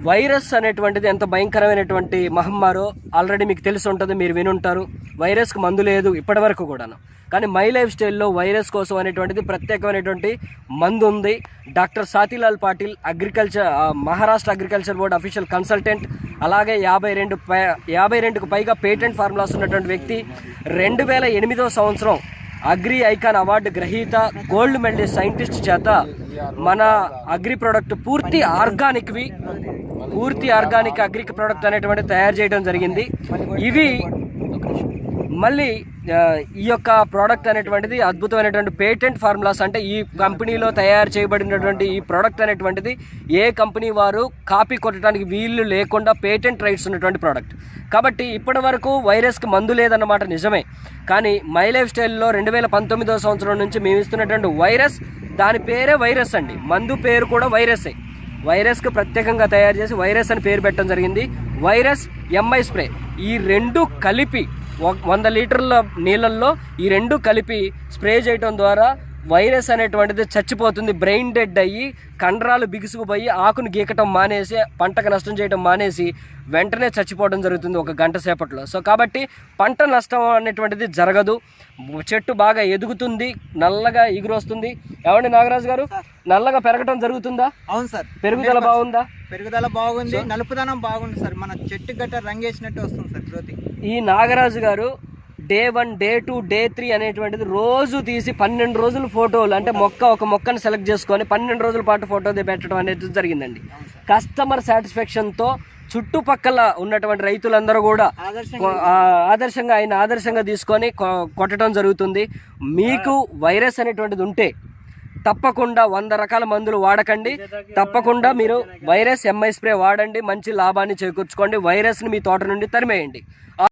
Virus అనేటువంటిది ఎంత భయంకరమైనటువంటి మహమ్మారో ఆల్రెడీ మీకు తెలిసి ఉంటుంది, మీరు వినుంటారు. వైరస్కి మందు లేదు ఇప్పటి వరకు కూడాను. కానీ మై లైఫ్ స్టైల్లో వైరస్ కోసం అనేటువంటిది ప్రత్యేకమైనటువంటి మందు ఉంది. Doctor Satilal Patil Maharashtra agriculture board official consultant, అలాగే 52కు పైగా పేటెంట్ ఫార్ములాస్ ఉన్నటువంటి వ్యక్తి, 2008వ సంవత్సరం అగ్రి ఐకాన్ అవార్డు గ్రహీత, గోల్డ్ మెడలిస్ట్ సైంటిస్ట్ చేత మన అగ్రి ప్రోడక్ట్ పూర్తి ఆర్గానిక్ అగ్రి ప్రోడక్ట్ అనేటువంటి తయారు చేయడం జరిగింది. ఇవి మళ్ళీ ఈ యొక్క ప్రోడక్ట్ అనేటువంటిది అద్భుతమైనటువంటి పేటెంట్ ఫార్ములాస్, అంటే ఈ కంపెనీలో తయారు చేయబడినటువంటి ఈ ప్రోడక్ట్ అనేటువంటిది ఏ కంపెనీ వారు కాపీ కొట్టడానికి వీళ్ళు లేకుండా పేటెంట్ రైట్స్ ఉన్నటువంటి ప్రోడక్ట్. కాబట్టి ఇప్పటి వరకు వైరస్కి మందు లేదన్నమాట నిజమే. కానీ మై లైఫ్ స్టైల్లో 2019వ సంవత్సరం నుంచి మేము ఇస్తున్నటువంటి వైరస్, దాని పేరే వైరస్ అండి, మందు పేరు కూడా వైరసే. వైరస్కి ప్రత్యేకంగా తయారు చేసి వైరస్ అని పేరు పెట్టడం జరిగింది. వైరస్ ఎంఐ స్ప్రే, ఈ రెండు కలిపి 100 లీటర్ల నీళ్ళల్లో ఈ రెండు కలిపి స్ప్రే చేయడం ద్వారా వైరస్ అనేటువంటిది చచ్చిపోతుంది. బ్రెయిన్ డెడ్ అయ్యి కండరాలు బిగుసుకుపోయి ఆకును గీకటం మానేసి, పంటకు నష్టం చేయడం మానేసి వెంటనే చచ్చిపోవడం జరుగుతుంది 1 గంట సేపట్లో. సో కాబట్టి పంట నష్టం అనేటువంటిది జరగదు. చెట్టు బాగా ఎదుగుతుంది, నల్లగా ఎగురొస్తుంది. ఏమండి నాగరాజు గారు, నల్లగా పెరగటం జరుగుతుందా? అవును సార్. పెరుగుదల బాగుందా? పెరుగుదల బాగుంది, నలుపుదనం బాగుంది సార్. మన చెట్టు గట్ట రంగేసినట్టు వస్తుంది సార్ గ్రోత్. ఈ నాగరాజు గారు డే 1, డే 2, డే 3 అనేటువంటిది రోజు తీసి 12 రోజులు ఫోటోలు, అంటే ఒక మొక్కను సెలెక్ట్ చేసుకొని 12 రోజుల పాటు ఫోటో పెట్టడం అనేది జరిగిందండి. కస్టమర్ సాటిస్ఫాక్షన్తో చుట్టుపక్కల ఉన్నటువంటి రైతులందరూ కూడా ఆదర్శంగా తీసుకొని కొట్టడం జరుగుతుంది. మీకు వైరస్ అనేటువంటిది ఉంటే తప్పకుండా 100 రకాల మందులు వాడకండి. తప్పకుండా మీరు వైరస్ ఎంఐ స్ప్రే వాడండి, మంచి లాభాన్ని చేకూర్చుకోండి. వైరస్ని మీ తోట నుండి తరిమేయండి.